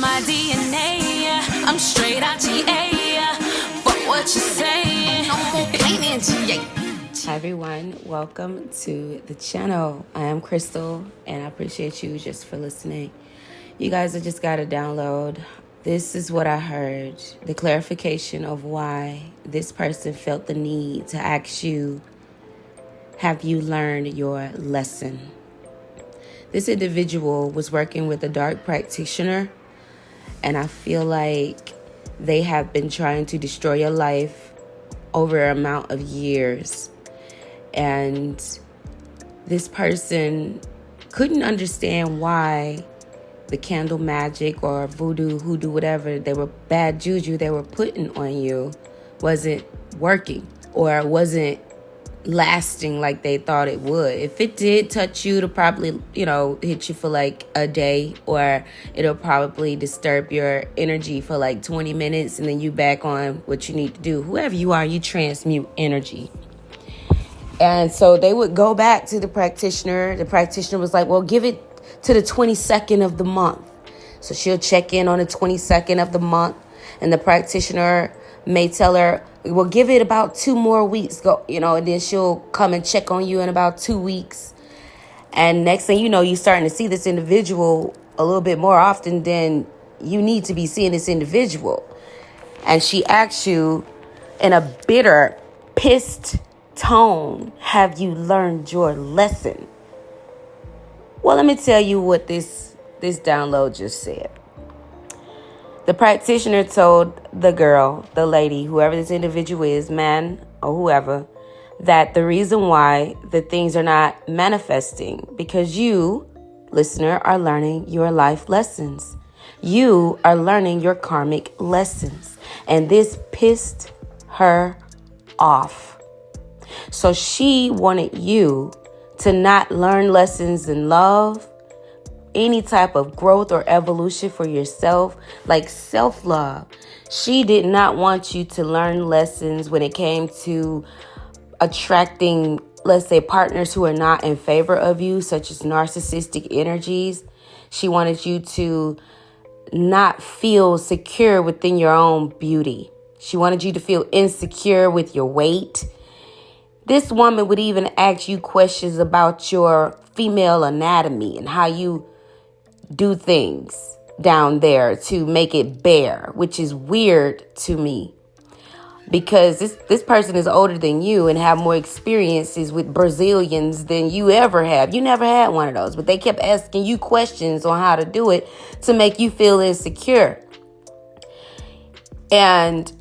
my DNA. I'm straight out GA. Fuck what you say. No more playing GA. Hi everyone, welcome to the channel. I am Crystal and I appreciate you just for listening. You guys have just got to download. This is what I heard. The clarification of why this person felt the need to ask you, have you learned your lesson? This individual was working with a dark practitioner, and I feel like they have been trying to destroy your life over an amount of years. And this person couldn't understand why the candle magic or voodoo, hoodoo, whatever, they were bad juju they were putting on you wasn't working or wasn't lasting like they thought it would. If it did touch you, it'll probably, hit you for like a day, or it'll probably disturb your energy for like 20 minutes and then you back on what you need to do. Whoever you are, you transmute energy. And so they would go back to the practitioner. The practitioner was like, well, give it to the 22nd of the month. So she'll check in on the 22nd of the month, and the practitioner may tell her, well, give it about 2 more weeks, and then she'll come and check on you in about 2 weeks. And next thing you know, you're starting to see this individual a little bit more often than you need to be seeing this individual. And she asks you in a bitter, pissed tone, have you learned your lesson? Well, let me tell you what this download just said. The practitioner told the girl, the lady, whoever this individual is, man or whoever, that the reason why the things are not manifesting because you, listener, are learning your life lessons. You are learning your karmic lessons. And this pissed her off. So she wanted you to not learn lessons in love, any type of growth or evolution for yourself, like self-love. She did not want you to learn lessons when it came to attracting, let's say, partners who are not in favor of you, such as narcissistic energies. She wanted you to not feel secure within your own beauty. She wanted you to feel insecure with your weight. This woman would even ask you questions about your female anatomy and how you do things down there to make it bare, which is weird to me because this person is older than you and have more experiences with Brazilians than you ever have. You never had one of those, but they kept asking you questions on how to do it to make you feel insecure. But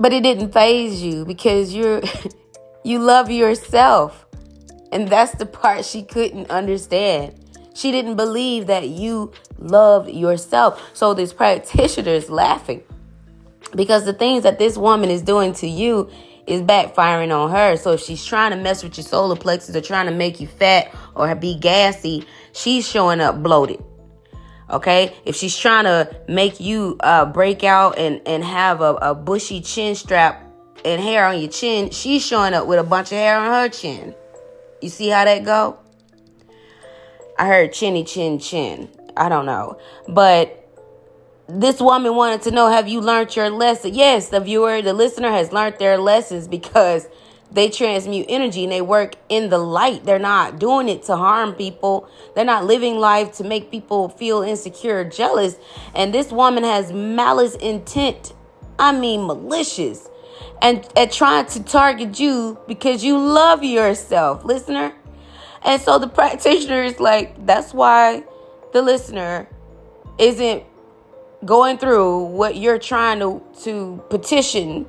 it didn't faze you because you love yourself. And that's the part she couldn't understand. She didn't believe that you loved yourself. So this practitioner is laughing because the things that this woman is doing to you is backfiring on her. So if she's trying to mess with your solar plexus or trying to make you fat or be gassy, she's showing up bloated. Okay? If she's trying to make you break out and have a bushy chin strap and hair on your chin, she's showing up with a bunch of hair on her chin. You see how that go? I heard chinny chin chin. I don't know. But this woman wanted to know, have you learned your lesson? Yes, the listener has learned their lessons because they transmute energy and they work in the light. They're not doing it to harm people. They're not living life to make people feel insecure or jealous. And this woman has malice intent. I mean, malicious. And trying to target you because you love yourself, listener. And so the practitioner is like, that's why the listener isn't going through what you're trying to petition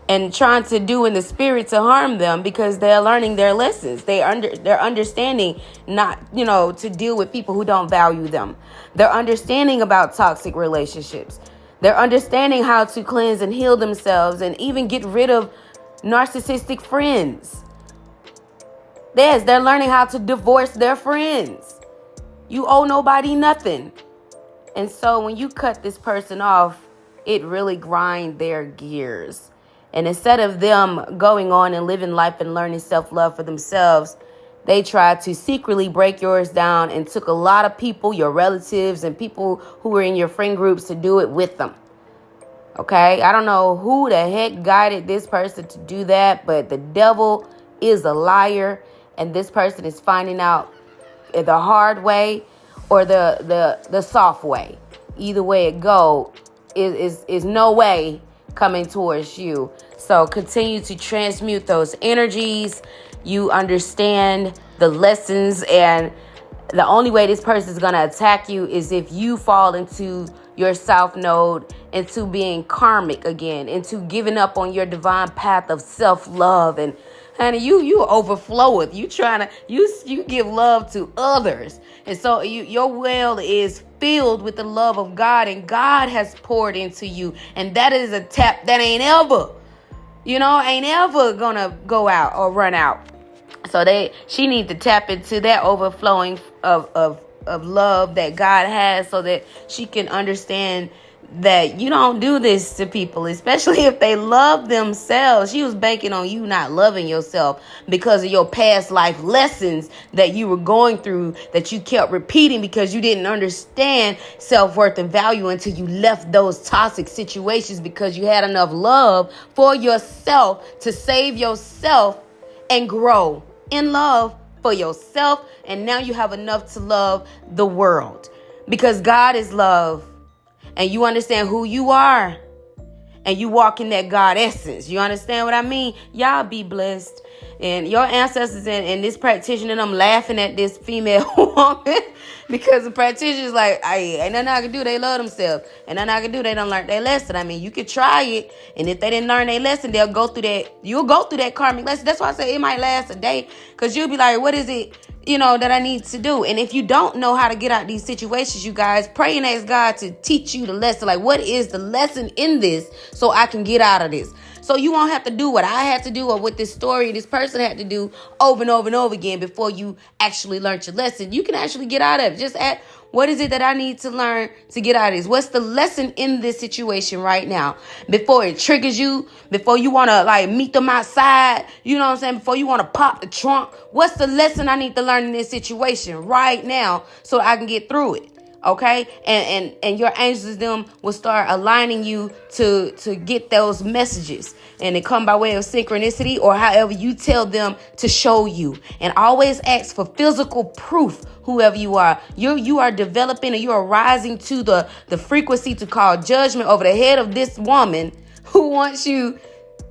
and trying to do in the spirit to harm them, because they're learning their lessons. They're understanding not, to deal with people who don't value them. They're understanding about toxic relationships. They're understanding how to cleanse and heal themselves and even get rid of narcissistic friends. Yes, they're learning how to divorce their friends. You owe nobody nothing. And so when you cut this person off, it really grinds their gears. And instead of them going on and living life and learning self-love for themselves, They tried to secretly break yours down and took a lot of people, your relatives and people who were in your friend groups, to do it with them. Okay, I don't know who the heck guided this person to do that, but the devil is a liar, and this person is finding out the hard way or the soft way. Either way it go, is no way coming towards you. So continue to transmute those energies. You understand the lessons, and the only way this person is going to attack you is if you fall into your south node, into being karmic again, into giving up on your divine path of self-love. And honey, you overflow with you trying to you give love to others, and so your well is filled with the love of God, and God has poured into you, and that is a tap that ain't ever gonna go out or run out. So she needs to tap into that overflowing of love that God has, so that she can understand that you don't do this to people, especially if they love themselves. She was banking on you not loving yourself because of your past life lessons that you were going through, that you kept repeating because you didn't understand self-worth and value until you left those toxic situations, because you had enough love for yourself to save yourself and grow in love for yourself. And now you have enough to love the world, because God is love. And you understand who you are, and you walk in that God essence. You understand what I mean? Y'all be blessed. And your ancestors and this practitioner, and I'm laughing at this female woman because the practitioner is like, ain't nothing I can do. They love themselves. And nothing I can do. They don't learn their lesson. I mean, you could try it. And if they didn't learn their lesson, they'll go through that. You'll go through that karmic lesson. That's why I say it might last a day, because you'll be like, what is it, that I need to do? And if you don't know how to get out of these situations, you guys, pray and ask God to teach you the lesson. Like, what is the lesson in this so I can get out of this? So you won't have to do what I had to do or what this person had to do over and over and over again before you actually learned your lesson. You can actually get out of it. Just ask, what is it that I need to learn to get out of this? What's the lesson in this situation right now? Before it triggers you, before you want to meet them outside, you know what I'm saying? Before you want to pop the trunk, what's the lesson I need to learn in this situation right now so I can get through it? Okay, and your angels, them will start aligning you to get those messages, and it come by way of synchronicity or however you tell them to show you. And always ask for physical proof. Whoever you are, you are developing, and you are rising to the frequency to call judgment over the head of this woman who wants you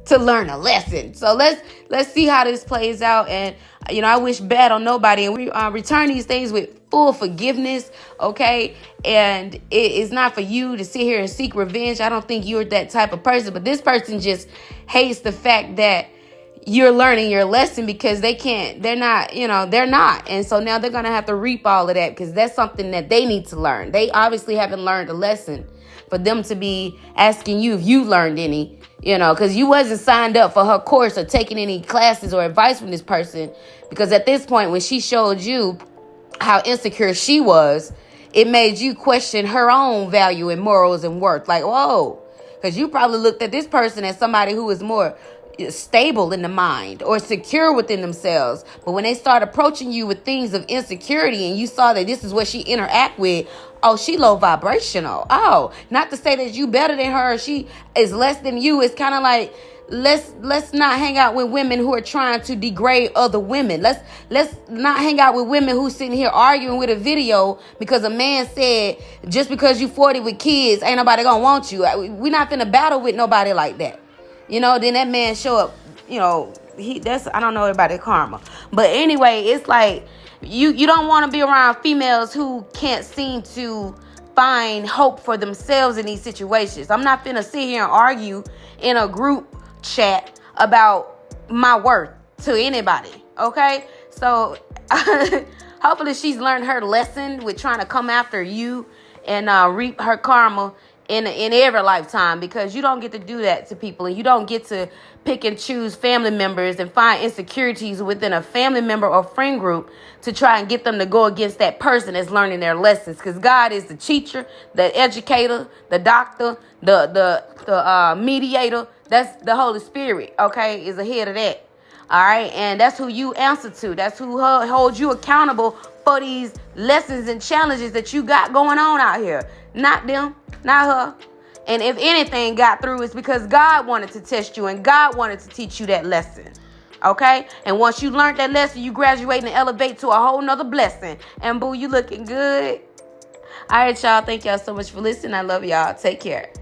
to learn a lesson. So let's see how this plays out. And I wish bad on nobody, and we return these things with full forgiveness. Okay, and it's not for you to sit here and seek revenge. I don't think you're that type of person, but this person just hates the fact that you're learning your lesson, because they're not, and so now they're gonna have to reap all of that, because that's something that they need to learn. They obviously haven't learned a lesson for them to be asking you if you learned any, because you wasn't signed up for her course or taking any classes or advice from this person. Because at this point, when she showed you how insecure she was, it made you question her own value and morals and worth. Like, whoa, because you probably looked at this person as somebody who is more stable in the mind or secure within themselves. But when they start approaching you with things of insecurity, and you saw that this is what she interact with, oh, she low vibrational. Oh, not to say that you better than her, she is less than you. It's kind of like, let's not hang out with women who are trying to degrade other women. Let's not hang out with women who sitting here arguing with a video because a man said, just because you 40 with kids, ain't nobody gonna want you. We're not finna battle with nobody like that. Then that man show up, I don't know about that karma. But anyway, it's like you don't want to be around females who can't seem to find hope for themselves in these situations. I'm not finna sit here and argue in a group chat about my worth to anybody. Okay, so hopefully she's learned her lesson with trying to come after you and reap her karma in every lifetime, because you don't get to do that to people, and you don't get to pick and choose family members and find insecurities within a family member or friend group to try and get them to go against that person that's learning their lessons. Because God is the teacher, the educator, the doctor, the mediator. That's the Holy Spirit, okay, is ahead of that. All right. And that's who you answer to. That's who holds you accountable for these lessons and challenges that you got going on out here. Not them, not her. And if anything got through, it's because God wanted to test you and God wanted to teach you that lesson. Okay? And once you learned that lesson, you graduate and elevate to a whole nother blessing. And boo, you looking good. All right, y'all. Thank y'all so much for listening. I love y'all. Take care.